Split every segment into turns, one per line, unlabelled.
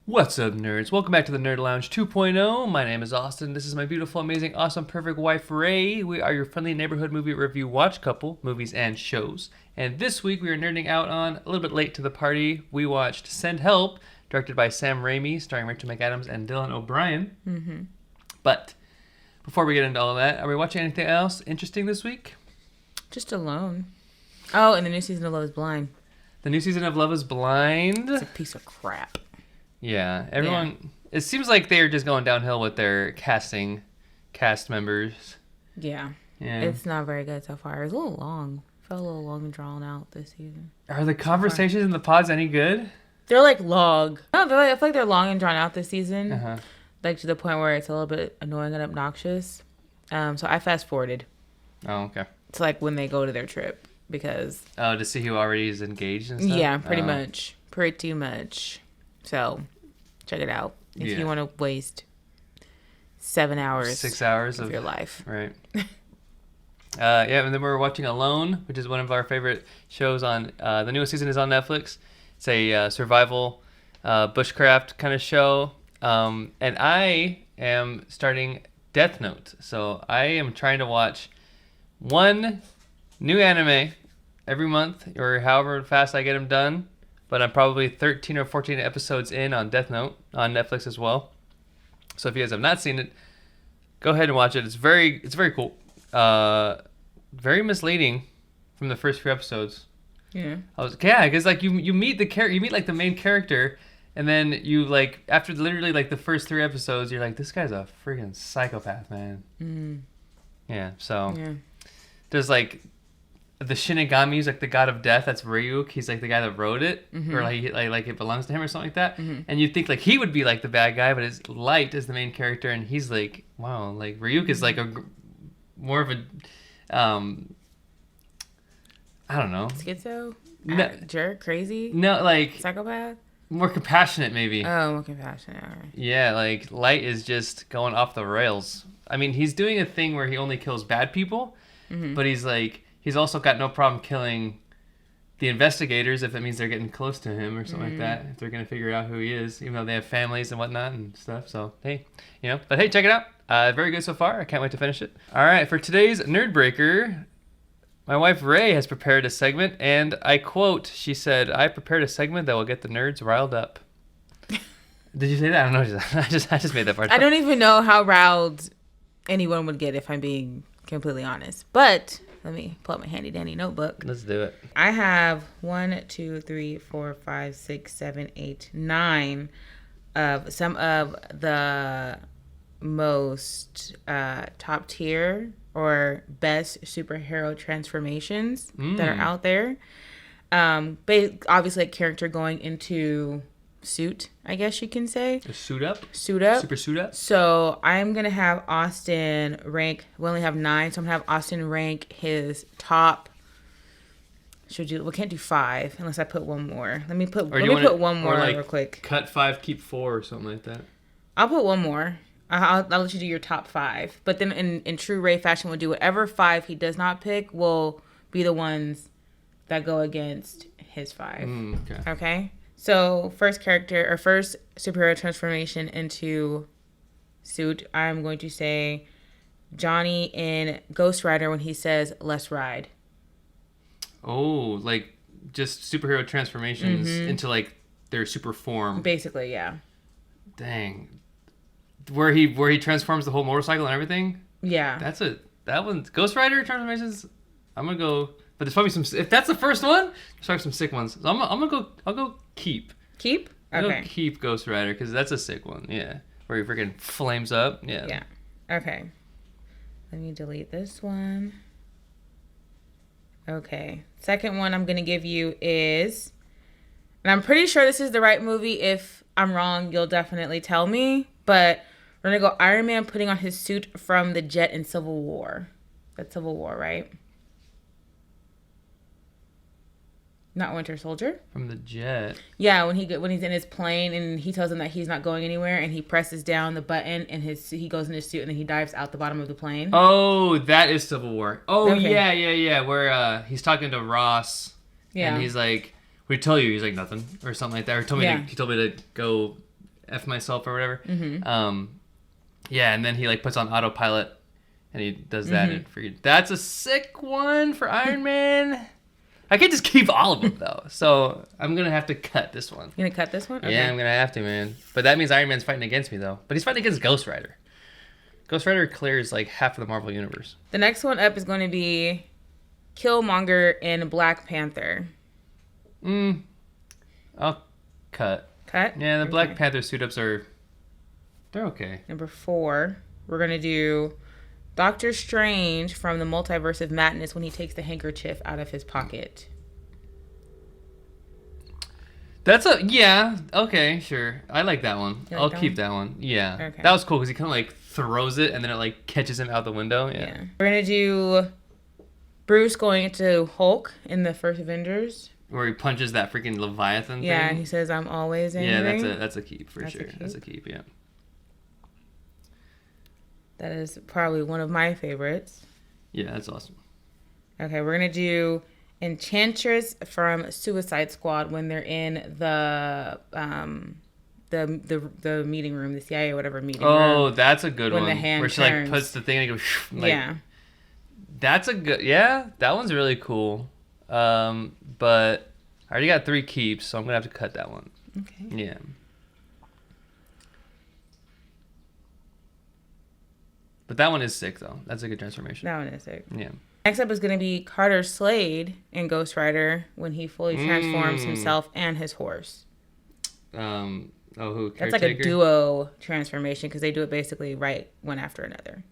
What's up, nerds? Welcome back to the Nerd Lounge 2.0. My name is Austin. This is my beautiful, amazing, awesome, perfect wife, Rae. We are your friendly neighborhood movie review watch couple, movies and shows. And this week we are nerding out on, a little bit late to the party, we watched Send Help, directed by Sam Raimi, starring Rachel McAdams and Dylan O'Brien. Mm-hmm. But before we get into all that, are we watching anything else interesting this week?
Just Alone. Oh, and the new season of Love is Blind.
The new season of Love is Blind.
It's a piece of crap.
Yeah, everyone... Yeah. It seems like they're just going downhill with their cast members.
Yeah. It's not very good so far. It's a little long. Felt a little long and drawn out this season.
Are the conversations in the pods any good?
They're like long. No, I feel like they're long and drawn out this season. Uh-huh. Like to the point where it's a little bit annoying and obnoxious. So I fast forwarded.
Oh, okay.
It's like when they go to their trip because...
Oh, to see who already is engaged and stuff?
Yeah, pretty much. Pretty much. So, check it out if you want to waste 7 hours.
6 hours
of your life.
Right. And then we're watching Alone, which is one of our favorite shows on, the newest season is on Netflix. It's a survival, bushcraft kind of show. And I am starting Death Note. So I am trying to watch one new anime every month or however fast I get them done. But I'm probably 13 or 14 episodes in on Death Note on Netflix as well. So if you guys have not seen it, go ahead and watch it. It's very cool. Very misleading from the first few episodes.
Yeah.
Because like you meet the character, you meet like the main character, and then you like after literally like the first 3 episodes, you're like, this guy's a freaking psychopath, man. Mm. Yeah. So there's like. The Shinigami's like the god of death. That's Ryuk. He's like the guy that wrote it, or like it belongs to him or something like that. Mm-hmm. And you'd think like he would be like the bad guy, but his Light is the main character, and he's like, wow, like Ryuk is like more of a, I don't know,
schizo, jerk, crazy,
no, like
psychopath,
more compassionate maybe.
Oh, more compassionate. All right.
Yeah, like Light is just going off the rails. I mean, he's doing a thing where he only kills bad people, but he's like. He's also got no problem killing the investigators if it means they're getting close to him or something like that. If they're going to figure out who he is, even though they have families and whatnot and stuff. So, hey, But hey, check it out. Very good so far. I can't wait to finish it. All right, for today's Nerd Breaker, my wife Rae has prepared a segment. And I quote, she said, I prepared a segment that will get the nerds riled up. Did you say that? I don't know. I just made that part.
I don't even know how riled anyone would get if I'm being completely honest. But... let me pull up my handy dandy notebook.
Let's do it.
I have 1, 2, 3, 4, 5, 6, 7, 8, 9 of some of the most top tier or best superhero transformations that are out there. Obviously, a character going into suit, I guess you can say.
A suit up?
Super
suit up?
So I'm going to have Austin rank, we only have 9, so I'm going to have Austin rank his top, we can't do 5 unless I put one more. Let me put one more real quick.
Cut 5, keep 4 or something like that.
I'll put one more. I'll let you do your top 5. But then in true Rae fashion, we'll do whatever 5 he does not pick will be the ones that go against his 5. Okay? So, first superhero transformation into suit, I'm going to say Johnny in Ghost Rider when he says, let's ride.
Oh, like just superhero transformations into like their super form.
Basically, yeah.
Dang. Where he transforms the whole motorcycle and everything?
Yeah.
That one, Ghost Rider transformations, I'm going to go... But there's probably if that's the first one, there's probably some sick ones. So I'll go keep.
Keep?
I'll go keep Ghost Rider, because that's a sick one, yeah. Where he freaking flames up, yeah.
Yeah, okay. Let me delete this one. Okay. Second one I'm going to give you is, and I'm pretty sure this is the right movie. If I'm wrong, you'll definitely tell me. But we're going to go Iron Man putting on his suit from the jet in Civil War. That's Civil War, right? Not Winter Soldier.
From the jet.
Yeah, when he's in his plane and he tells him that he's not going anywhere and he presses down the button and he goes in his suit and then he dives out the bottom of the plane.
Oh, that is Civil War. Oh, okay. Yeah. Where he's talking to Ross. Yeah. And he's like, "We tell you," he's like, "Nothing," or something like that. Or he told me to go F myself or whatever. Yeah, and then he like puts on autopilot and he does that. And that's a sick one for Iron Man. I can't just keep all of them though, so I'm gonna have to cut this one.
You gonna cut this one? Okay.
Yeah, I'm gonna have to, man. But that means Iron Man's fighting against me though. But he's fighting against Ghost Rider. Ghost Rider clears like half of the Marvel universe.
The next one up is going to be Killmonger in Black Panther.
I'll cut.
Cut?
Yeah, the Black Panther suit-ups they're okay.
Number 4, we're going to do Doctor Strange from the Multiverse of Madness when he takes the handkerchief out of his pocket.
Okay, sure. I like that one. I'll keep that one. Yeah.
Okay.
That was cool because he kind of like throws it and then it like catches him out the window. Yeah.
We're going to do Bruce going into Hulk in the first Avengers.
Where he punches that freaking Leviathan thing.
Yeah, he says, I'm always angry.
Yeah, that's a keep for sure. That's a keep, yeah.
That is probably one of my favorites.
Yeah, that's awesome.
Okay, we're going to do Enchantress from Suicide Squad when they're in the meeting room, the CIA or whatever meeting room.
Oh, that's a good one.
The hand
where she
turns.
like puts the thing and goes like,
yeah.
That's a good that one's really cool. But I already got 3 keeps, so I'm gonna have to cut that one.
Okay.
Yeah. But that one is sick though. That's a good transformation.
That one is sick.
Yeah.
Next up is going to be Carter Slade in Ghost Rider when he fully transforms himself and his horse.
Who?
That's like a duo transformation because they do it basically right one after another.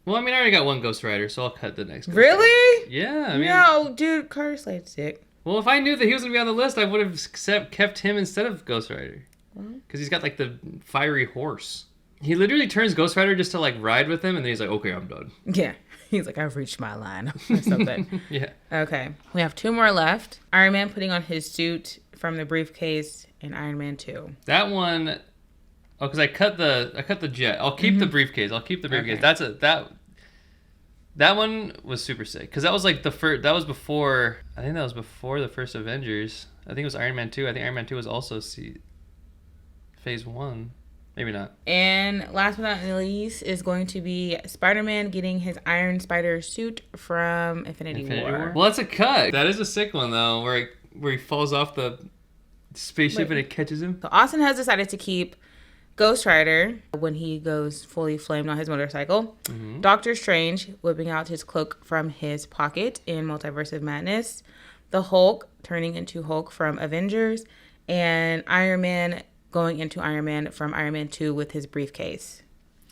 Well, I mean, I already got one Ghost Rider, so I'll cut the next.
Really?
Rider. Yeah. I mean,
no, dude, Carter Slade's sick.
Well, if I knew that he was gonna be on the list, I would have kept him instead of Ghost Rider. Because he's got like the fiery horse. He literally turns Ghost Rider just to like ride with him, and then he's like, "Okay, I'm done."
Yeah. He's like, I've reached my line or something.
Yeah.
Okay. We have 2 more left. Iron Man putting on his suit from the briefcase in Iron Man 2.
That one, because I cut the jet. I'll keep the briefcase. Okay. That one was super sick because that was like the first. That was before. I think that was before the first Avengers. I think it was Iron Man 2. I think Iron Man 2 was also Phase 1. Maybe not. And
last but not least is going to be Spider-Man getting his Iron Spider suit from Infinity War.
Well, that's a cut. That is a sick one though, where he falls off the spaceship and it catches him.
So Austin has decided to keep Ghost Rider when he goes fully flamed on his motorcycle. Doctor Strange whipping out his cloak from his pocket in Multiverse of Madness. The Hulk turning into Hulk from Avengers, and Iron Man going into Iron Man from Iron Man 2 with his briefcase.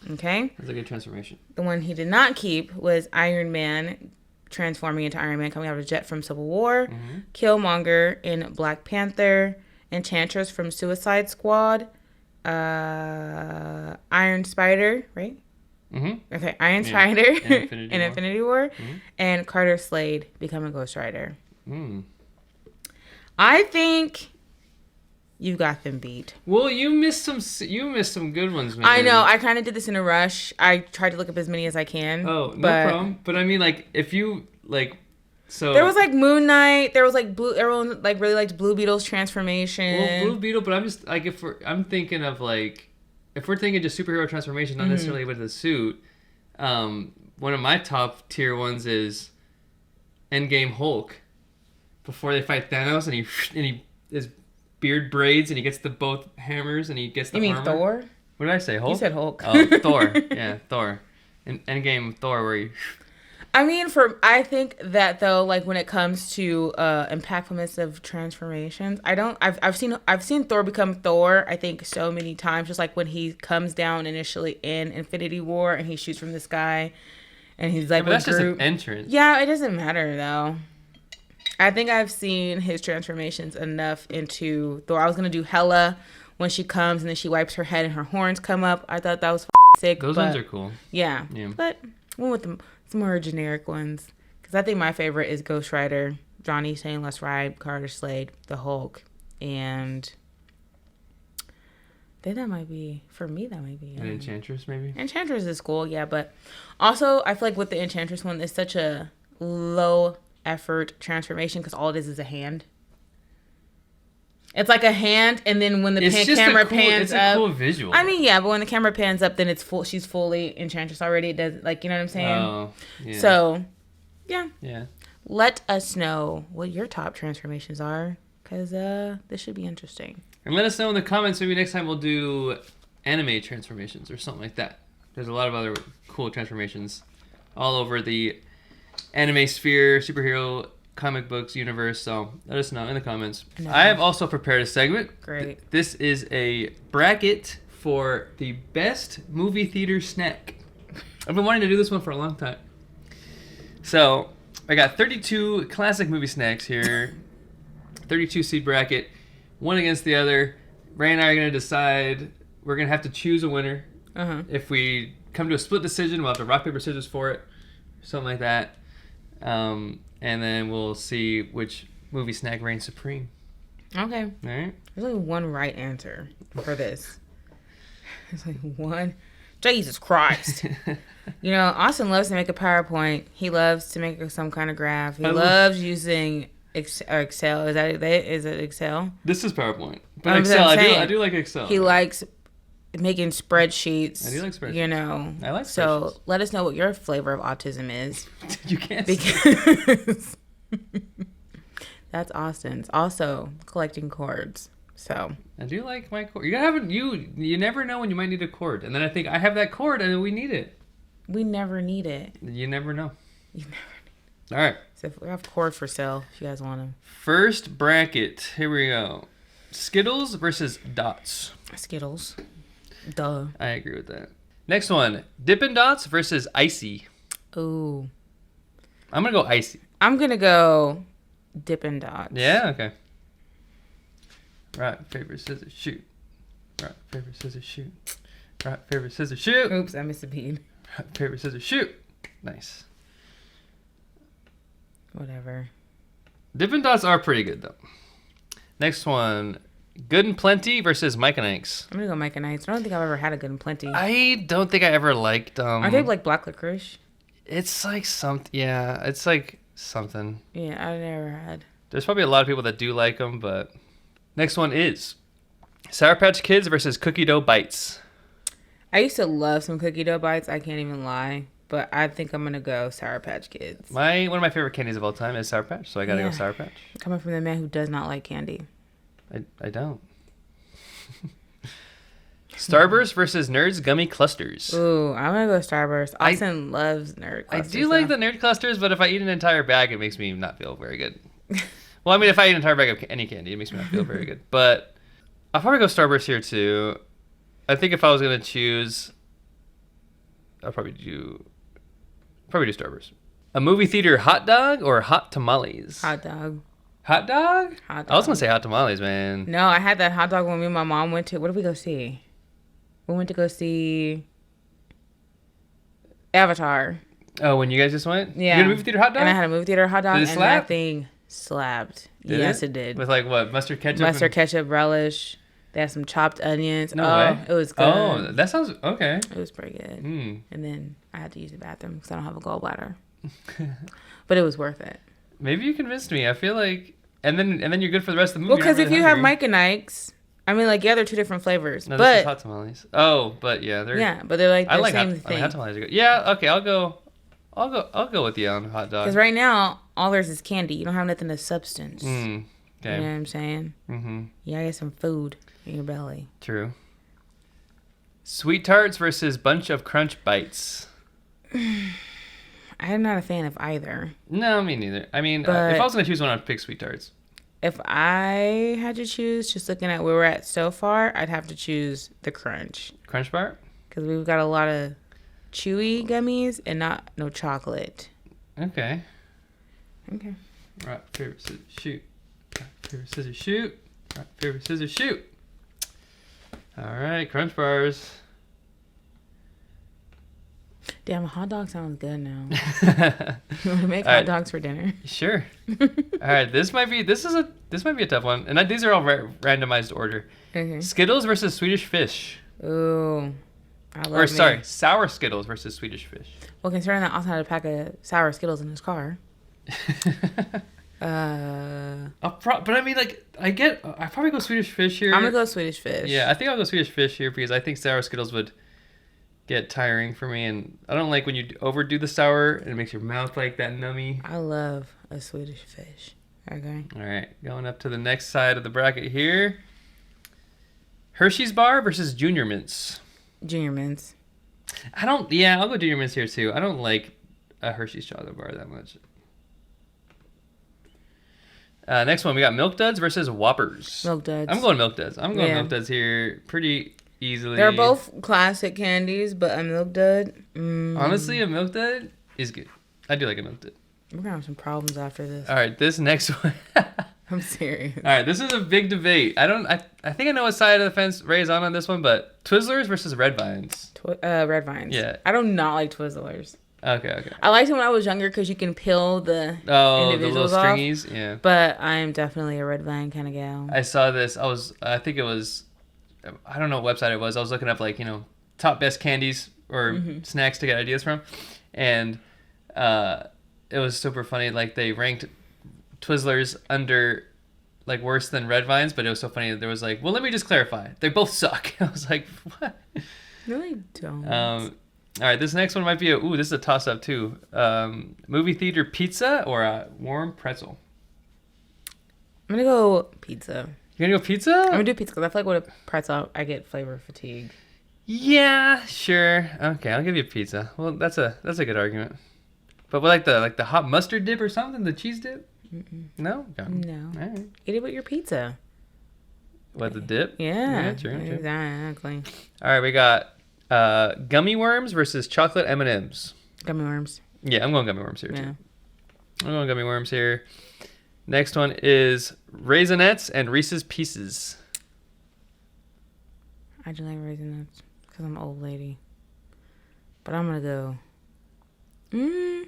Okay?
That's a good transformation.
The one he did not keep was Iron Man transforming into Iron Man coming out of a jet from Civil War. Killmonger in Black Panther. Enchantress from Suicide Squad. Iron Spider, right? Okay, Iron Spider in Infinity War. And Carter Slade becoming Ghost Rider. I think you got them beat.
Well, you missed some good ones, man.
I know. I kind of did this in a rush. I tried to look up as many as I can.
Oh, no problem. But I mean, like, if you like, so
there was like Moon Knight. There was like Blue. Everyone like really liked Blue Beetle's transformation.
Well, Blue Beetle. But I'm just like, I'm thinking of like, if we're thinking just superhero transformation, not necessarily with the suit. One of my top tier ones is Endgame Hulk. Before they fight Thanos, and he his beard braids, and he gets the both hammers, and he gets the armor.
You mean Thor?
What did I say? Hulk?
You said Hulk.
Oh, Thor. Yeah, Thor. In Endgame Thor, where he...
I mean, I think that though, like when it comes to impactfulness of transformations, I've seen Thor become Thor. I think so many times, just like when he comes down initially in Infinity War and he shoots from the sky, and he's like,
but that's just an entrance.
Yeah, it doesn't matter though. I think I've seen his transformations enough into Thor. I was gonna do Hela when she comes and then she wipes her head and her horns come up. I thought that was sick.
Those ones are cool.
Yeah. But went with some more generic ones because I think my favorite is Ghost Rider, Johnny saying "Let's Ride," Carter Slade, the Hulk, and then that might be for me. That might be
an Enchantress, maybe.
Enchantress is cool, yeah, but also I feel like with the Enchantress one, it's such a low effort transformation because all it is a hand. It's like a hand, and then when the camera pans up,
it's a cool visual.
I mean, yeah, but when the camera pans up, then it's full. She's fully Enchantress already. It does, like, you know what I'm saying?
Oh, yeah.
So, yeah.
Yeah.
Let us know what your top transformations are, because this should be interesting.
And let us know in the comments. Maybe next time we'll do anime transformations or something like that. There's a lot of other cool transformations all over the anime sphere, superhero comic books universe. So let us know in the comments. No. I have also prepared a segment.
Great.
This is a bracket for the best movie theater snack. I've been wanting to do this one for a long time. So I got 32 classic movie snacks here. 32 seed bracket, one against the other. Rae and I are going to decide. We're going to have to choose a winner. If we come to a split decision, we'll have to rock, paper, scissors for it. Something like that. And then we'll see which movie snack reigns supreme.
Okay.
All right.
There's only one right answer for this. There's like one. Jesus Christ. You know, Austin loves to make a PowerPoint. He loves to make some kind of graph. He loves using Excel. Is it Excel?
This is PowerPoint. But Excel, I do like Excel.
He likes making spreadsheets.
I do like spreadsheets.
You know.
I like spreadsheets.
So let us know what your flavor of autism is.
You can't
because that's Austin's. Also collecting cords. So
I do like my cord. You never know when you might need a cord. And then I think I have that cord and we need it.
We never need it.
You never know.
You never need it.
All right.
So we have cord for sale if you guys want them.
First bracket. Here we go. Skittles versus Dots.
Skittles. Duh.
I agree with that. Next one. Dippin' Dots versus Icy.
Ooh.
I'm going to go Icy.
I'm going to go Dippin' Dots.
Yeah? Okay. Rock, paper, scissors, shoot. Rock, paper, scissors, shoot. Rock, paper, scissors, shoot.
Oops, I missed a beat.
Rock, paper, scissors, shoot. Nice.
Whatever.
Dippin' Dots are pretty good, though. Next one. Good and Plenty versus Mike and Ike's.
I'm going to go Mike and Ike's. I don't think I've ever had a Good and Plenty.
I don't think I ever liked
Are they like black licorice?
It's like something. Yeah, it's like something.
Yeah, I never had.
There's probably a lot of people that do like them, but... Next one is Sour Patch Kids versus Cookie Dough Bites.
I used to love some cookie dough bites. I can't even lie. But I think I'm going to go Sour Patch Kids.
One of my favorite candies of all time is Sour Patch, so I got to go Sour Patch.
Coming from the man who does not like candy.
I don't. Starburst versus Nerds Gummy Clusters.
Ooh, I'm going to go Starburst. Austin loves Nerd Clusters.
I do like the Nerd Clusters, but if I eat an entire bag, it makes me not feel very good. Well, I mean, if I eat an entire bag of any candy, it makes me not feel very good. But I'll probably go Starburst here, too. I think if I was going to choose, I'll probably do Starburst. A movie theater hot dog or hot tamales?
Hot dog.
Hot dog?
Hot dog.
I was going to say hot tamales, man.
No, I had that hot dog when me and my mom went to... What did we go see? We went to go see Avatar.
Oh, when you guys just went?
Yeah.
You had a movie theater hot dog?
And I had a movie theater hot dog.
Did it slap?
That thing slapped. Yes, it did.
With like what? Mustard ketchup?
Ketchup, relish. They had some chopped onions.
No way.
It was good.
Oh, that sounds... Okay.
It was pretty good.
Mm.
And then I had to use the bathroom because I don't have a gallbladder. But it was worth it.
Maybe you convinced me. I feel like... And then you're good for the rest of the movie.
Well, because if you have Mike and Ike's... I mean, like, yeah, they're two different flavors.
No,
but
this is hot tamales. Oh, but yeah, they're...
Yeah, but they're like the same thing.
Hot tamales are good. Yeah, okay, I'll go with you on hot dog.
Because right now, all there's is candy. You don't have nothing of substance.
Okay.
You know what I'm saying? Mm-hmm. You gotta get some food in your belly.
True. Sweet Tarts versus Bunch of Crunch Bites.
I'm not a fan of either.
No, me neither. I mean, if I was going to choose one, I'd pick Sweet Tarts.
If I had to choose, just looking at where we're at so far, I'd have to choose the Crunch.
Crunch Bar?
Because we've got a lot of chewy gummies and no chocolate.
Okay.
Okay.
Rock, paper, scissors, shoot. Rock, paper, scissors, shoot. Rock, paper, scissors, shoot. All right, Crunch Bars.
Damn, a hot dog sounds good now. You want to make hot dogs for dinner?
Sure. All right, this might be a tough one, and these are all randomized order.
Okay.
Skittles versus Swedish Fish.
Ooh,
sour Skittles versus Swedish Fish.
Well, considering that Austin had a pack of sour Skittles in his car.
But I mean, like, I probably go Swedish Fish here.
I'm gonna go Swedish Fish.
Yeah, I think I'll go Swedish Fish here because I think sour Skittles would get tiring for me, and I don't like when you overdo the sour and it makes your mouth like that nummy.
I love a Swedish Fish. Okay.
All right, going up to the next side of the bracket here. Hershey's Bar versus Junior Mints.
Junior Mints.
I'll go Junior Mints here too. I don't like a Hershey's chocolate bar that much. Next one, we got Milk Duds versus Whoppers.
Milk Duds.
I'm going Milk Duds. I'm going Milk Duds here pretty easily.
They're both classic candies, but a Milk Dud.
Honestly, a Milk Dud is good. I do like a Milk Dud.
We're gonna have some problems after this.
All right, this next one.
I'm serious.
All right, this is a big debate. I think I know what side of the fence Ray's on this one, but Twizzlers versus Red Vines.
Red Vines.
Yeah.
I do not like Twizzlers.
Okay.
I liked them when I was younger because you can peel the individuals
the little
off.
stringies. Yeah.
But I am definitely a Red Vine kind of gal.
I saw this. I think it was, I don't know what website it was. I was looking up top best candies or snacks to get ideas from, and it was super funny. Like they ranked Twizzlers under worse than Red Vines, but it was so funny. There was well, let me just clarify. They both suck. I was like, what?
No, they don't.
All right, this next one might be this is a toss-up too. Movie theater pizza or a warm pretzel?
I'm gonna go pizza.
You're gonna go pizza?
I'm gonna do pizza because I feel like with a pretzel, I get flavor fatigue.
Yeah, sure. Okay, I'll give you pizza. Well, that's a good argument. But with the hot mustard dip or something, the cheese dip?
Mm-mm.
No? Okay.
No.
All right.
Eat it with your pizza.
What, the dip?
Yeah.
True.
Exactly.
All right, we got gummy worms versus chocolate M&Ms.
Gummy worms.
Yeah, I'm going gummy worms here too. I'm going gummy worms here. Next one is Raisinets and Reese's Pieces.
I do like Raisinets because I'm an old lady. But I'm going to go...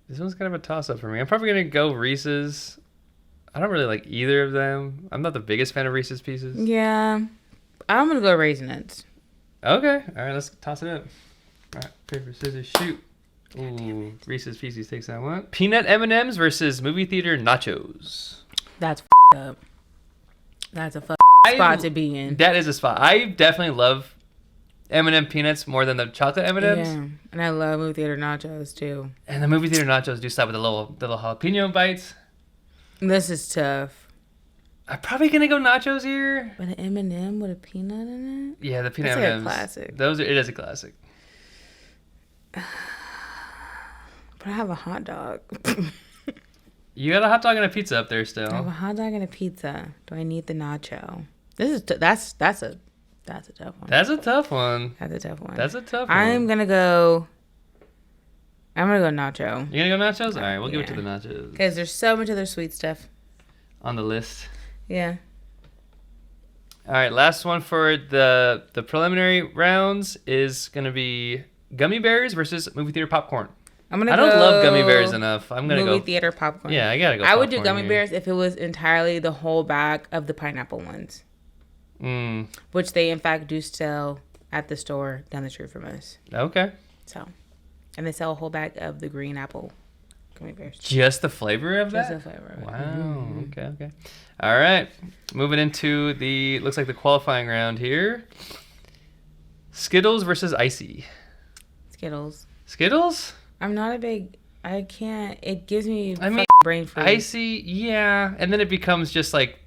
This one's kind of a toss-up for me. I'm probably going to go Reese's. I don't really like either of them. I'm not the biggest fan of Reese's Pieces.
Yeah. I'm going to go Raisinets.
Okay. All right, let's toss it up. All right, paper, scissors, shoot. Ooh, Reese's Pieces takes that one. Peanut M&Ms versus movie theater nachos.
That's up. That's a spot to be in.
That is a spot. I definitely love M&M peanuts more than the chocolate M&Ms.
Yeah, and I love movie theater nachos too.
And the movie theater nachos do stop with the little jalapeno bites.
This is tough.
I'm probably gonna go nachos here.
But an M&M with a peanut in it?
Yeah, the peanut
That's
M&Ms.
Like a classic.
It is a classic.
But I have a hot dog.
You got a hot dog and a pizza up there still.
I have a hot dog and a pizza. Do I need the nacho? This is that's a tough one.
That's a tough one.
That's a tough one.
That's a tough one.
I'm gonna go nacho.
You're gonna go nachos? All right, we'll give it to the nachos.
Because there's so much other sweet stuff
on the list.
Yeah.
All right, last one for the preliminary rounds is gonna be gummy bears versus movie theater popcorn. I don't love gummy bears enough. I'm gonna go
movie theater popcorn.
Yeah, I gotta go.
I would do gummy bears if it was entirely the whole bag of the pineapple ones. Which they in fact do sell at the store down the street from us.
Okay.
So, and they sell a whole bag of the green apple gummy bears.
Just the flavor of that?
Just the flavor of it.
Wow. Okay. All right. Moving into looks like the qualifying round here. Skittles versus Icy.
Skittles.
Skittles?
I'm not a big... I can't... It gives me brain freeze.
Icy, yeah. And then it becomes just like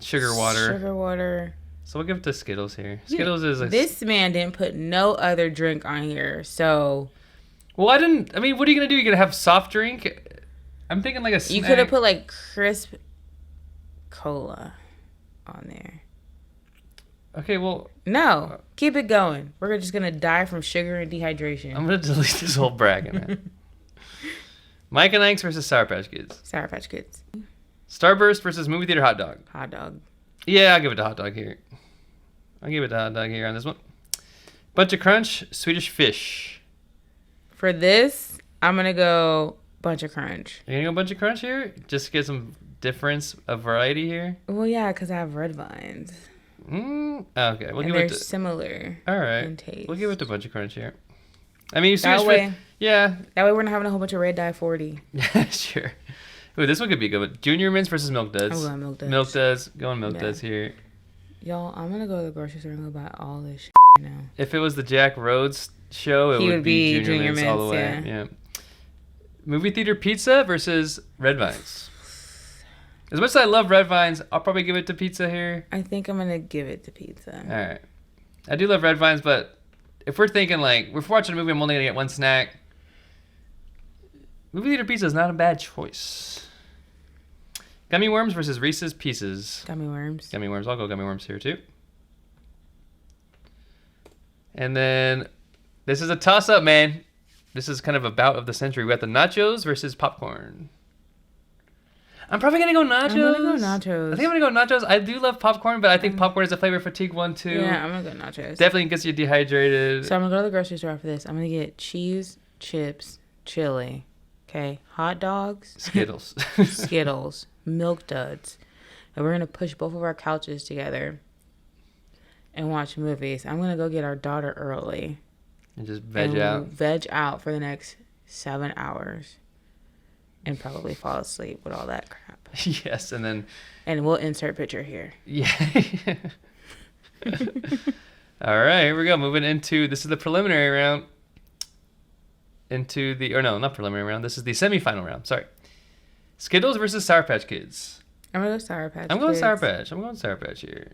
sugar water.
Sugar water.
So we'll give it to Skittles here. Skittles is
This man didn't put no other drink on here, so...
Well, what are you going to do? You're going to have soft drink? I'm thinking like a snack.
You could have put like crisp cola on there.
Okay, well...
No. Keep it going. We're just going to die from sugar and dehydration.
I'm going to delete this whole bracket, man. Mike and Ike's versus Sour Patch Kids.
Sour Patch Kids.
Starburst versus movie theater hot dog.
Hot dog.
Yeah, I'll give it to hot dog here. I'll give it to hot dog here on this one. Bunch of Crunch, Swedish Fish.
For this, I'm going to go Bunch of Crunch.
You're going to go Bunch of Crunch here? Just to get some difference of variety here?
Well, yeah, because I have red vines.
Okay, we'll give it to...
they're similar.
All right.
In taste.
We'll give it to Bunch of Crunch here. I mean,
that way,
yeah.
That way we're not having a whole bunch of red dye 40.
Sure. Ooh, this one could be good. But Junior Mints versus Milk
I'm
Duds.
going Milk Duds.
Milk Duds. Going Milk
Yeah.
Duds here.
Y'all, I'm gonna go to the grocery store and go buy all this shit now.
If it was the Jack Rhodes show, it would be Junior Mints all the way. Yeah. Movie theater pizza versus Red Vines. As much as I love Red Vines, I'll probably give it to pizza here.
I think I'm gonna give it to pizza.
All right. I do love Red Vines, but if we're thinking like, if we're watching a movie, I'm only gonna get one snack. Movie theater pizza is not a bad choice. Gummy worms versus Reese's Pieces.
Gummy worms.
Gummy worms. I'll go gummy worms here too. And then this is a toss-up, man. This is kind of a bout of the century. We got the nachos versus popcorn. I'm probably gonna go nachos.
I'm gonna go nachos.
I think I'm gonna go nachos. I do love popcorn, but I think popcorn is a flavor fatigue one too.
Yeah, I'm gonna go nachos.
Definitely gets you dehydrated.
So I'm gonna go to the grocery store after this. I'm gonna get cheese, chips, chili, okay, hot dogs,
Skittles.
Skittles, Milk Duds, and we're gonna push both of our couches together and watch movies. I'm gonna go get our daughter early
And just veg out
for the next 7 hours, and probably fall asleep with all that crap.
Yes, and
we'll insert picture here.
Yeah. All right, here we go. Moving into, this is the preliminary round. Not preliminary round. This is the semifinal round. Sorry. Skittles versus Sour Patch Kids.
I'm gonna go Sour Patch.
I'm going Sour Patch. I'm going Sour Patch here.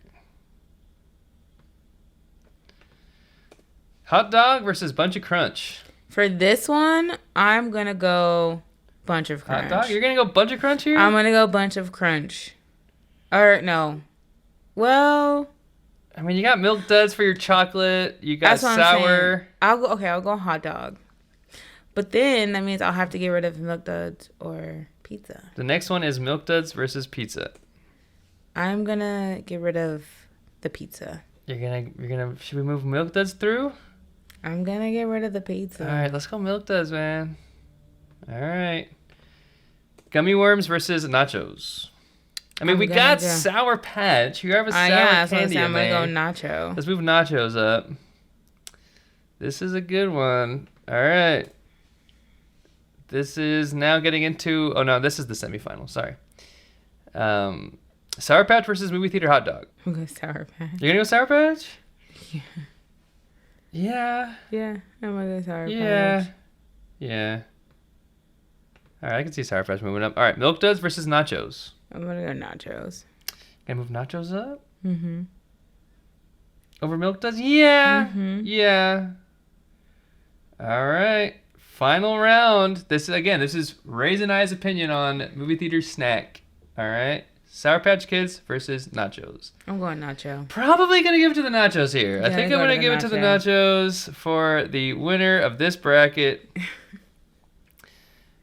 Hot Dog versus Bunch of Crunch.
For this one, I'm gonna go Bunch of Crunch.
Hot Dog? You're gonna go Bunch of Crunch here?
I'm gonna go Bunch of Crunch. Or no. Well,
I mean, you got Milk Duds for your chocolate. You got
that's what I'm
sour.
saying. I'll go Hot Dog. But then that means I'll have to get rid of Milk Duds or pizza.
The next one is Milk Duds versus pizza.
I'm gonna get rid of the pizza.
You're gonna. Should we move Milk Duds through?
I'm gonna get rid of the pizza.
All right, let's go Milk Duds, man. All right. Gummy worms versus nachos. I mean, we got Sour Patch. You have a sour candy in there.
I'm gonna go nacho.
Let's move nachos up. This is a good one. All right. This is now getting into... Oh, no, this is the semifinal. Sorry. Sour Patch versus movie theater hot dog.
I'm going to go Sour Patch.
You're going to go Sour Patch?
Yeah.
Yeah.
Yeah, I'm going to go Sour Patch.
Yeah. All right, I can see Sour Patch moving up. All right, Milk Duds versus nachos.
I'm going to go nachos.
Can I move nachos up?
Mm-hmm.
Over Milk Duds? Yeah.
Mm-hmm.
Yeah. All right. Final round. This is Rae and I's opinion on movie theater snack. All right. Sour Patch Kids versus nachos.
I'm going nacho.
Probably going to give it to the nachos here. I think I'm going to give it to the nachos for the winner of this bracket.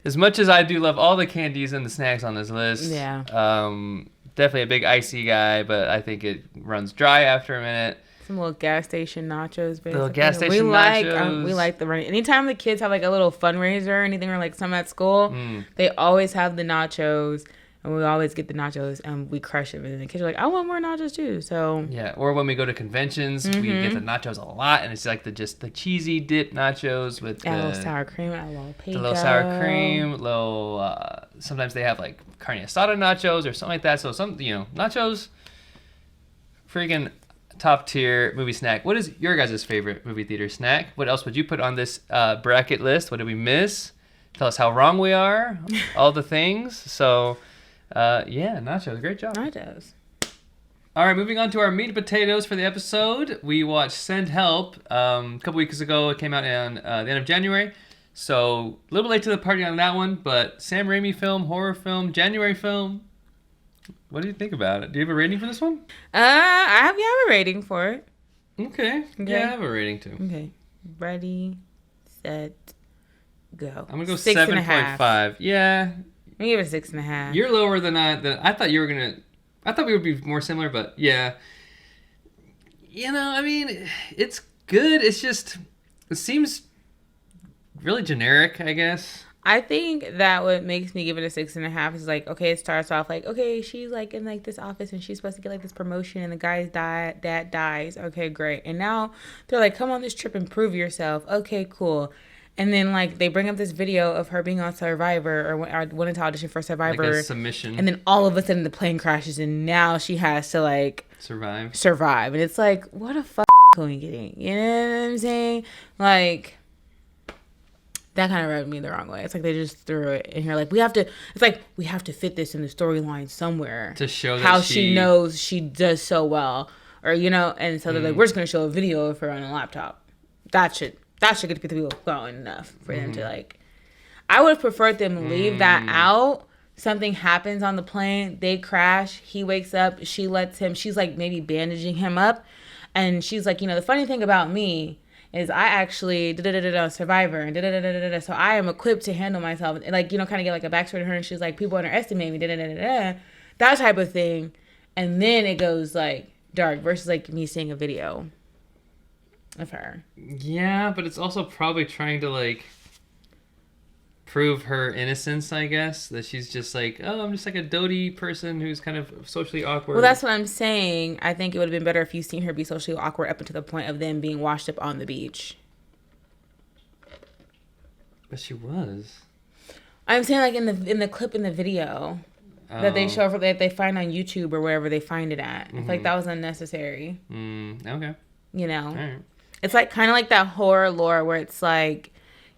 As much as I do love all the candies and the snacks on this list.
Yeah.
Definitely a big icy guy, but I think it runs dry after a minute.
Some little gas station nachos, basically.
Little gas station nachos.
We like the running. Anytime the kids have like a little fundraiser or anything, or like some at school, they always have the nachos, and we always get the nachos, and we crush them. And the kids are like, "I want more nachos too." So
yeah, or when we go to conventions, we get the nachos a lot, and it's like the cheesy dip nachos with the
little sour cream, a little pico.
The little sour cream, little. Sometimes they have like carne asada nachos or something like that. So nachos, freaking top tier movie snack. What is your guys' favorite movie theater snack? What else would you put on this bracket list? What did we miss? Tell us how wrong we are. All the things. So, nachos. Great job.
Nachos.
All right, moving on to our meat and potatoes for the episode. We watched Send Help a couple weeks ago. It came out on the end of January. So, a little late to the party on that one, but Sam Raimi film, horror film, January film. What do you think about it? Do you have a rating for this one?
I have a rating for it.
Okay. Yeah, I have a rating too.
Okay. Ready, set, go.
I'm gonna go 7.5. Yeah.
I'm gonna give it 6.5.
You're lower than I thought you were gonna. I thought we would be more similar, but yeah. I mean, it's good. It's just, it seems really generic, I guess.
I think that what makes me give it a 6.5 is like, okay, it starts off like, okay, she's like in like this office and she's supposed to get like this promotion and the guy's dad dies. Okay, great. And now they're like, come on this trip and prove yourself. Okay, cool. And then, like, they bring up this video of her being on Survivor or wanting to audition for Survivor.
Like a submission.
And then all of a sudden the plane crashes and now she has to, like... Survive. And it's like, what a going getting? You know what I'm saying? Like... That kind of rubbed me the wrong way. It's like they just threw it in here. Like, we have to... It's like, we have to fit this in the storyline somewhere.
To show that
how she knows she does so well. Or, you know... And so they're like, we're just going to show a video of her on a laptop. That should get the people going enough for them to, like... I would have preferred them to leave that out. Something happens on the plane. They crash. He wakes up. She lets him... She's, like, maybe bandaging him up. And she's like, you know, the funny thing about me... is I actually Survivor and so I am equipped to handle myself, and like, you know, kind of get like a backstory to her, and she's like, people underestimate me, that type of thing, and then it goes like dark versus like me seeing a video of her.
Yeah, but it's also probably trying to like prove her innocence, I guess, that she's just like, oh, I'm just like a doty person who's kind of socially awkward.
Well, that's what I'm saying. I think it would have been better if you've seen her be socially awkward up until the point of them being washed up on the beach.
But she was.
I'm saying like in the clip in the video that they show, that they find on YouTube or wherever they find it at. I feel like that was unnecessary.
Okay.
You know?
All right.
It's like kind of like that horror lore where it's like,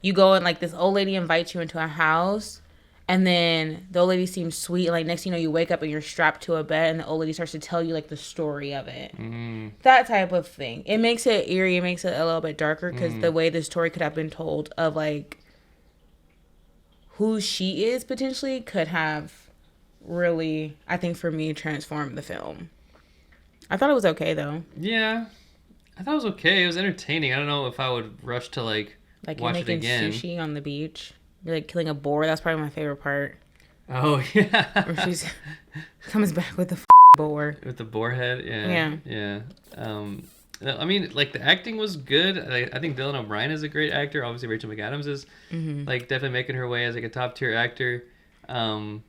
you go and like this old lady invites you into a house, and then the old lady seems sweet. And like next thing you know, you wake up and you're strapped to a bed, and the old lady starts to tell you like the story of it. That type of thing. It makes it eerie. It makes it a little bit darker because the way the story could have been told of like who she is potentially could have really, I think for me, transformed the film. I thought it was okay though.
Yeah, I thought it was okay. It was entertaining. I don't know if I would rush to like watch it again.
Like sushi on the beach. You're like killing a boar. That's probably my favorite part.
Oh, yeah.
Where she's comes back with the boar.
With the boar head? Yeah. I mean, like, the acting was good. I think Dylan O'Brien is a great actor. Obviously, Rachel McAdams is, like, definitely making her way as, like, a top-tier actor. You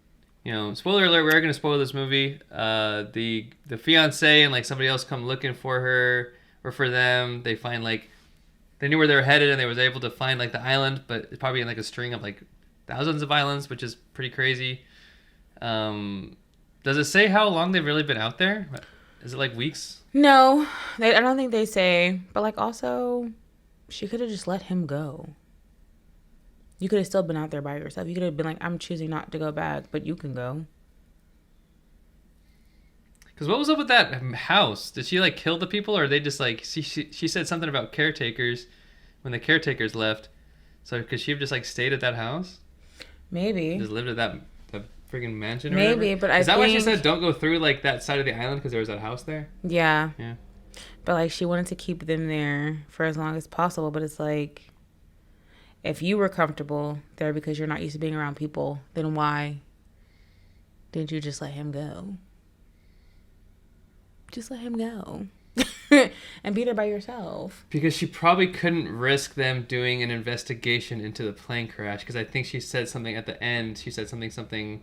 know, spoiler alert, we're going to spoil this movie. The fiancé and, like, somebody else come looking for her or for them. They find, like... They knew where they were headed, and they was able to find like the island, but it's probably in like a string of like thousands of islands, which is pretty crazy. Does it say how long they've really been out there? Is it like weeks?
No, I don't think they say. But like also, she could have just let him go. You could have still been out there by yourself. You could have been like, I'm choosing not to go back, but you can go.
Because what was up with that house? Did she like kill the people, or they just like she said something about caretakers when the caretakers left? So could she have just like stayed at that house?
Maybe.
Just lived at that freaking mansion. Or
maybe,
whatever?
But I
is that
think...
why she said don't go through like that side of the island because there was that house there?
Yeah.
Yeah.
But like she wanted to keep them there for as long as possible. But it's like, if you were comfortable there because you're not used to being around people, then why didn't you just let him go? Just let him go. And be there by yourself.
Because she probably couldn't risk them doing an investigation into the plane crash. Because I think she said something at the end. She said something.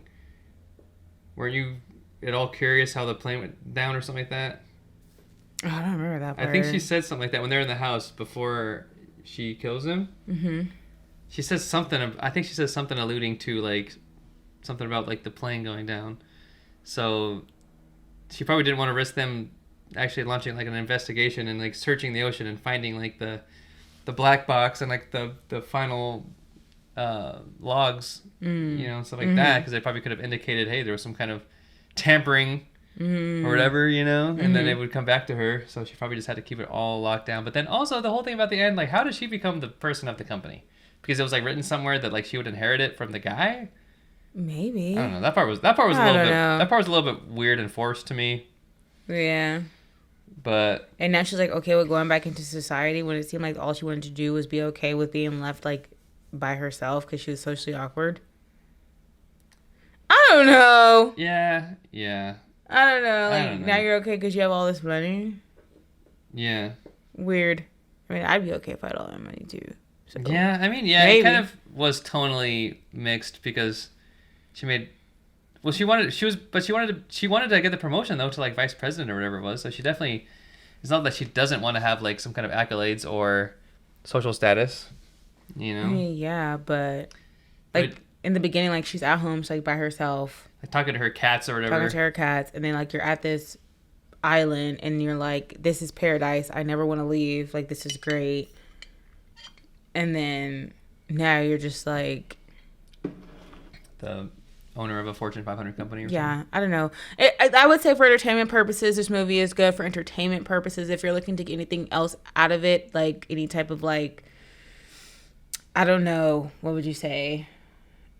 Were you at all curious how the plane went down or something like that?
Oh, I don't remember that part.
I think she said something like that when they're in the house before she kills him. She says something. I think she says something alluding to like something about like the plane going down. So she probably didn't want to risk them actually launching like an investigation and like searching the ocean and finding like the black box and like the final logs, you know, stuff like that, because they probably could have indicated, hey, there was some kind of tampering or whatever, you know, and then it would come back to her. So she probably just had to keep it all locked down. But then also the whole thing about the end, like, how did she become the person of the company? Because it was like written somewhere that like she would inherit it from the guy.
Maybe.
I don't know. That part was a little bit weird and forced to me.
Yeah.
But
and now she's like okay with going back into society when it seemed like all she wanted to do was be okay with being left like by herself because she was socially awkward. I don't know.
Yeah.
I don't know. Like now you're okay because you have all this money.
Yeah.
Weird. I mean, I'd be okay if I had all that money too. So,
yeah, I mean, yeah, maybe. It kind of was tonally mixed because she made. Well, she wanted to get the promotion though to like vice president or whatever it was. So she definitely. It's not that she doesn't want to have like some kind of accolades or social status. You
I
know?
mean, yeah, but like in the beginning, like she's at home, she's like by herself,
Like talking to her cats or whatever.
talking to her cats, and then like you're at this island and you're like, this is paradise. I never want to leave. Like this is great. And then now you're just like
The owner of a Fortune 500 company or
something. I don't know. I would say for entertainment purposes, this movie is good for entertainment purposes. If you're looking to get anything else out of it, like any type of like, I don't know, what would you say?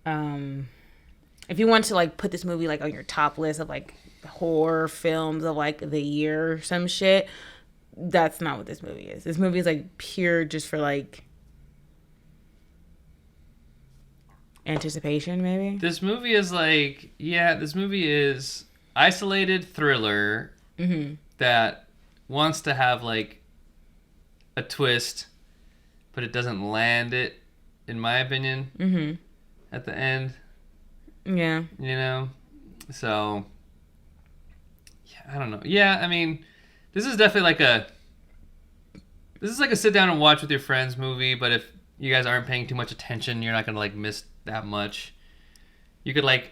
If you want to like put this movie like on your top list of like horror films of like the year or some shit, that's not what this movie is. This movie is like pure just for like anticipation, maybe.
This movie is like, this movie is isolated thriller that wants to have like a twist, but it doesn't land it, in my opinion, at the end.
Yeah.
You know? So, I don't know. Yeah, I mean, this is definitely like a sit down and watch with your friends movie, but if you guys aren't paying too much attention, you're not going to like miss that much. You could like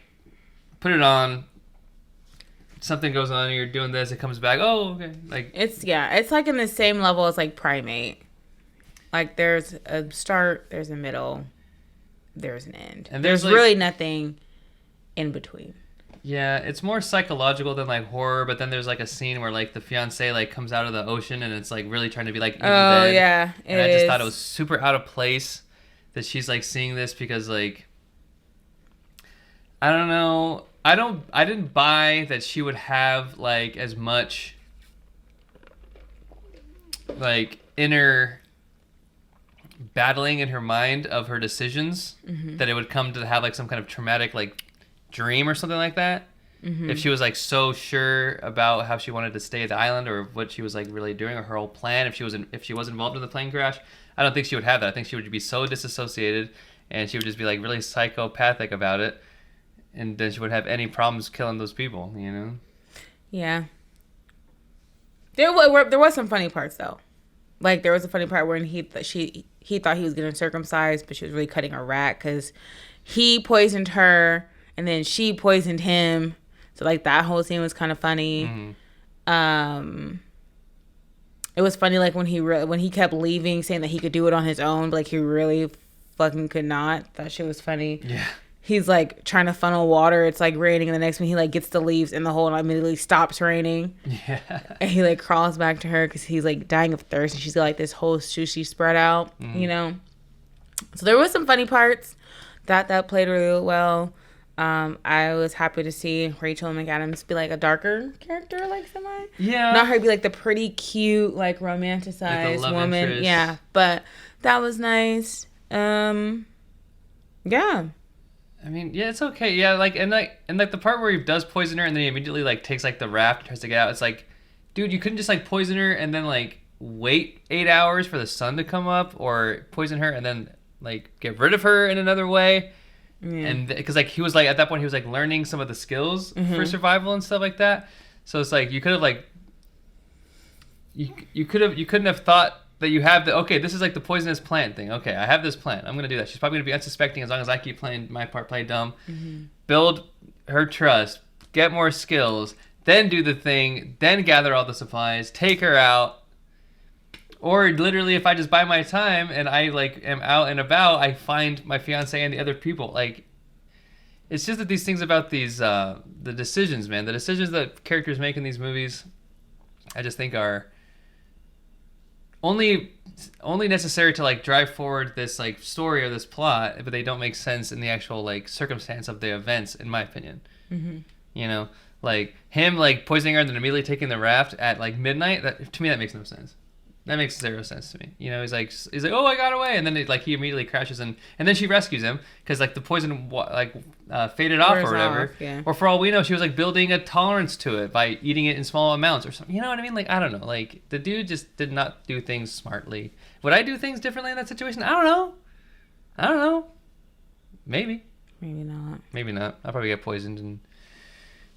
put it on, something goes on, you're doing this, it comes back, oh, okay. Like
it's like in the same level as like Primate. Like there's a start, there's a middle, there's an end. And there's like, really nothing in between.
Yeah, it's more psychological than like horror, but then there's like a scene where like the fiance like comes out of the ocean and it's like really trying to be like Evil Dead.
Oh yeah,
and I just thought it was super out of place that she's like seeing this because like I don't know, I didn't buy that she would have like as much like inner battling in her mind of her decisions that it would come to have like some kind of traumatic like dream or something like that. If she was like so sure about how she wanted to stay at the island or what she was like really doing or her whole plan, if she was involved in the plane crash, I don't think she would have that. I think she would be so disassociated and she would just be like really psychopathic about it, and then she wouldn't have any problems killing those people, you know?
Yeah. There was some funny parts though. Like there was a funny part where he thought he was getting circumcised, but she was really cutting a rat because he poisoned her and then she poisoned him. So like that whole scene was kind of funny. It was funny like when he kept leaving, saying that he could do it on his own, but like he really fucking could not. That shit was funny.
Yeah.
He's like trying to funnel water. It's like raining, and the next one he like gets the leaves in the hole and immediately stops raining.
Yeah.
And he like crawls back to her because he's like dying of thirst, and she's got like this whole sushi spread out, you know. So there was some funny parts that played really well. I was happy to see Rachel McAdams be like a darker character, like somebody.
Yeah.
Not her be like the pretty cute, like romanticized
like
woman.
Interest.
Yeah, but that was nice. Yeah.
I mean, yeah, it's okay. Yeah, like and the part where he does poison her and then he immediately like takes like the raft and tries to get out. It's like, dude, you couldn't just like poison her and then like wait 8 hours for the sun to come up, or poison her and then like get rid of her in another way. And because like he was like at that point he was like learning some of the skills for survival and stuff like that. So it's like you could have like you couldn't have thought that you have this is like the poisonous plant thing. Okay, I have this plant. I'm gonna do that. She's probably gonna be unsuspecting as long as I keep playing my part, play dumb, build her trust, get more skills, then do the thing, then gather all the supplies, take her out. Or literally, if I just buy my time and I like am out and about, I find my fiance and the other people. Like, it's just that these things about these the decisions, man, the decisions that characters make in these movies, I just think are only necessary to like drive forward this like story or this plot, but they don't make sense in the actual like circumstance of the events, in my opinion. You know, like him like poisoning her and then immediately taking the raft at like midnight. That to me that makes no sense. That makes zero sense to me. You know, he's like, oh, I got away, and then he immediately crashes and then she rescues him because like the poison faded off or whatever.
Yeah.
Or for all we know, she was like building a tolerance to it by eating it in small amounts or something. You know what I mean? Like I don't know. Like the dude just did not do things smartly. Would I do things differently in that situation? I don't know. Maybe.
Maybe not.
Maybe not. I'll probably get poisoned and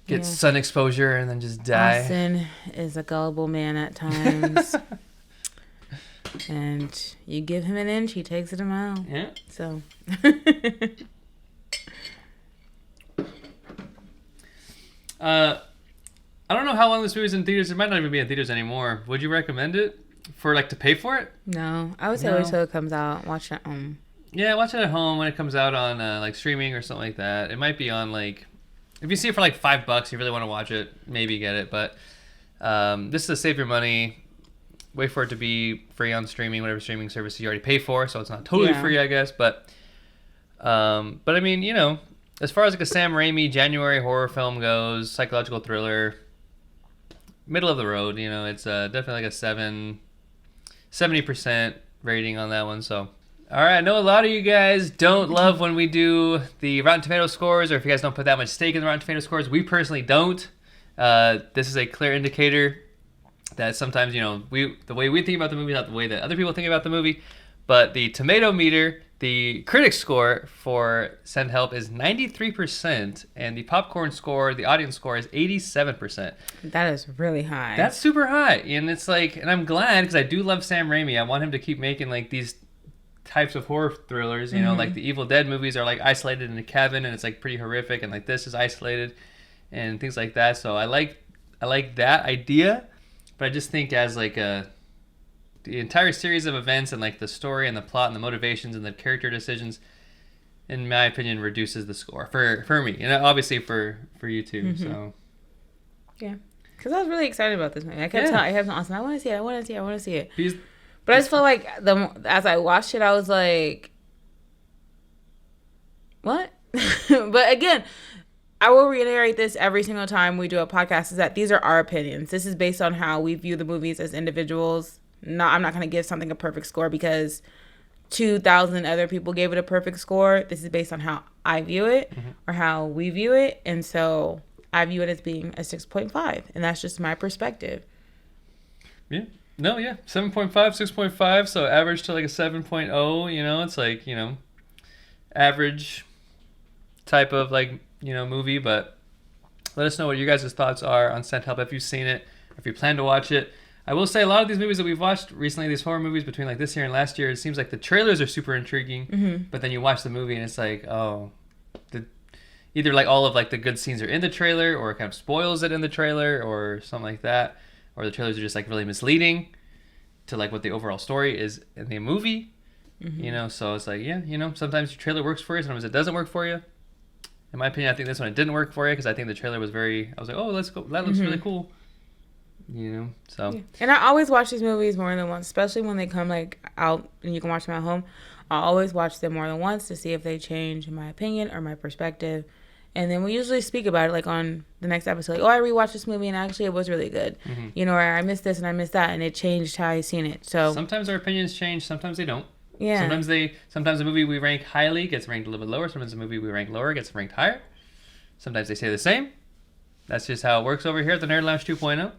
get sun exposure and then just die.
Austin is a gullible man at times. And you give him an inch, he takes it a mile.
Yeah.
So.
I don't know how long this movie's in theaters. It might not even be in theaters anymore. Would you recommend it for like to pay for it?
No, I would say wait till it comes out. Watch it at home.
Yeah, watch it at home when it comes out on like streaming or something like that. It might be on like, if you see it for like $5, you really want to watch it, maybe get it. But this is a save your money. Wait for it to be free on streaming, whatever streaming service you already pay for. So it's not totally free, I guess. But I mean, you know, as far as like a Sam Raimi January horror film goes, psychological thriller, middle of the road. You know, it's definitely like a 70% rating on that one. So. All right, I know a lot of you guys don't love when we do the Rotten Tomato scores, or if you guys don't put that much stake in the Rotten Tomato scores. We personally don't. This is a clear indicator that sometimes, you know, the way we think about the movie is not the way that other people think about the movie. But the tomato meter, the critic score for Send Help is 93%, and the popcorn score, the audience score, is 87%.
That is really high.
That's super high, and it's like, and I'm glad because I do love Sam Raimi. I want him to keep making like these types of horror thrillers, you know, like the Evil Dead movies are like isolated in a cabin and it's like pretty horrific, and like this is isolated and things like that. So I like that idea, but I just think as like the entire series of events and like the story and the plot and the motivations and the character decisions, in my opinion, reduces the score for me, and obviously for you too. So
yeah, because I was really excited about this movie. I kept telling Austin, I want to see it.
He's,
But I just felt like as I watched it, I was like, what? But again, I will reiterate this every single time we do a podcast, is that these are our opinions. This is based on how we view the movies as individuals. No, I'm not going to give something a perfect score because 2,000 other people gave it a perfect score. This is based on how I view it or how we view it. And so I view it as being a 6.5. And that's just my perspective.
Yeah. No, yeah, 7.5, 6.5, so average to like a 7.0, you know, it's like, you know, average type of like, you know, movie, but let us know what your guys' thoughts are on Send Help if you've seen it, if you plan to watch it. I will say a lot of these movies that we've watched recently, these horror movies between like this year and last year, it seems like the trailers are super intriguing, but then you watch the movie and it's like, oh, either like all of like the good scenes are in the trailer or it kind of spoils it in the trailer or something like that. Or the trailers are just like really misleading to like what the overall story is in the movie, you know. So it's like, yeah, you know, sometimes your trailer works for you, sometimes it doesn't work for you. In my opinion, I think this one it didn't work for you because I think the trailer was I was like, oh, let's go, that looks really cool, you know. So
yeah. And I always watch these movies more than once, especially when they come like out and you can watch them at home. I always watch them more than once to see if they change my opinion or my perspective. And then we usually speak about it like on the next episode. Like, oh, I rewatched this movie and actually it was really good. You know, or I missed this and I missed that and it changed how I seen it. So
sometimes our opinions change, sometimes they don't.
Yeah.
Sometimes a movie we rank highly gets ranked a little bit lower. Sometimes a movie we rank lower gets ranked higher. Sometimes they stay the same. That's just how it works over here at the Nerd Lounge 2.0.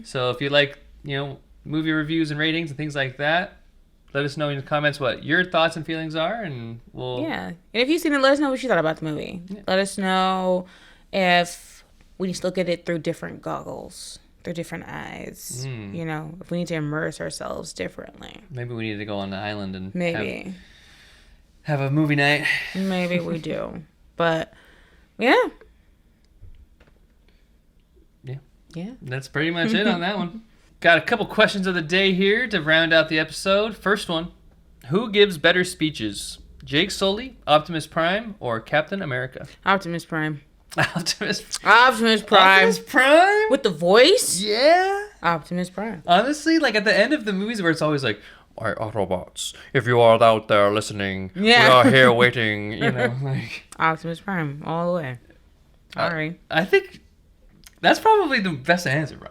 So if you like, you know, movie reviews and ratings and things like that, let us know in the comments what your thoughts and feelings are, and we'll...
Yeah. And if you've seen it, let us know what you thought about the movie. Yeah. Let us know if we need to look at it through different goggles, through different eyes. You know, if we need to immerse ourselves differently.
Maybe we need to go on the island and
maybe
have a movie night.
Maybe we do. But, yeah. Yeah.
That's pretty much it on that one. Got a couple questions of the day here to round out the episode. First one, who gives better speeches? Jake Sully, Optimus Prime, or Captain America?
Optimus Prime.
Optimus
Prime.
Optimus Prime?
With the voice?
Yeah.
Optimus Prime.
Honestly, like at the end of the movies where it's always like, "All right, Autobots, if you are out there listening, we are here waiting," you know, like...
Optimus Prime, all the way. All right.
I think that's probably the best answer, bro.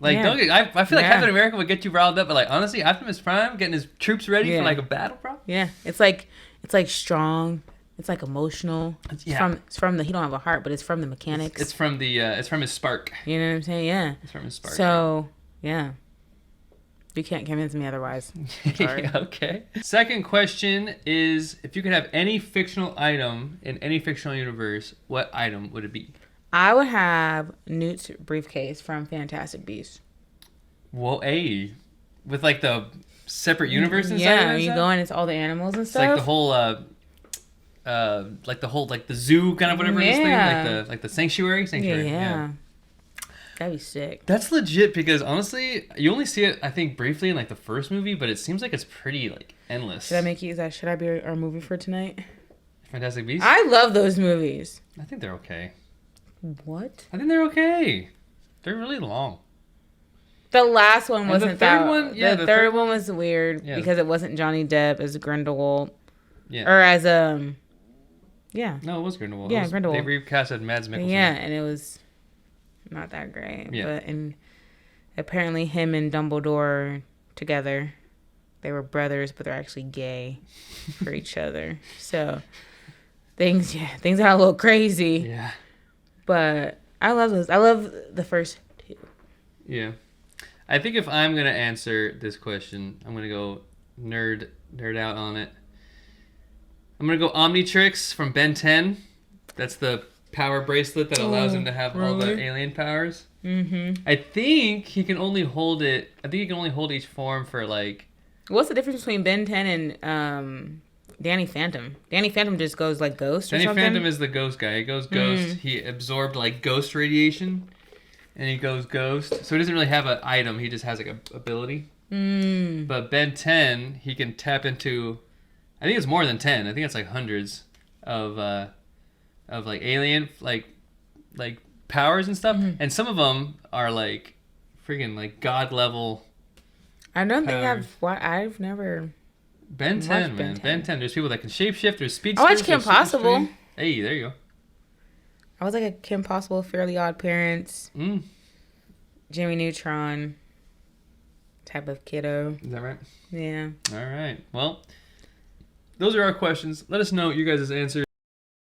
Like, I feel like Captain America would get you riled up, but like honestly, Optimus Prime getting his troops ready for like a battle, bro.
Yeah, it's like strong. It's like emotional. It's from the he don't have a heart, but it's from the mechanics.
It's from his spark.
You know what I'm saying? Yeah.
It's from his spark.
So yeah, you can't convince me otherwise. Sorry.
Okay. Second question is, if you could have any fictional item in any fictional universe, what item would it be?
I would have Newt's briefcase from Fantastic Beasts.
Well, with like the separate universe inside.
Yeah, you go in, it's all the animals and
It's
stuff.
like the whole like the zoo kind of whatever this thing, like the sanctuary.
Yeah. That'd be sick.
That's legit because honestly, you only see it I think briefly in like the first movie, but it seems like it's pretty like endless.
Should I be our movie for tonight?
Fantastic Beasts?
I love those movies.
I think they're okay.
What?
I think they're okay. They're really long.
The last one wasn't that. The third one was weird because it wasn't Johnny Depp as Grindelwald.
Yeah.
Or as
Yeah. No, it was Grindelwald.
Yeah, Grindelwald.
They recasted Mads Mikkelsen.
Yeah, and it was not that great. Yeah. And apparently him and Dumbledore together, they were brothers, but they're actually gay for each other. So things are a little crazy.
Yeah.
But I love those. I love the first two.
Yeah. I think if I'm going to answer this question, I'm going to go nerd out on it. I'm going to go Omnitrix from Ben 10. That's the power bracelet that allows him to have all the alien powers.
Mm-hmm.
I think he can only hold it. I think he can only hold each form for like...
What's the difference between Ben 10 and Danny Phantom? Danny Phantom just goes like ghost or something?
Danny Phantom is the ghost guy. He goes ghost. He absorbed like ghost radiation. And he goes ghost. So he doesn't really have an item. He just has like a ability. But Ben 10, he can tap into... I think it's more than 10. I think it's like hundreds of like alien like powers and stuff. And some of them are like freaking like god level.
I don't think I've never...
Ben 10, man. Ben 10. There's people that can shapeshift. There's speedsters.
I watched Kim Possible.
Hey, there you go.
I was like a Kim Possible, Fairly Odd Parents, Jimmy Neutron type of kiddo.
Is that right?
Yeah.
All right. Well, those are our questions. Let us know your guys' answers.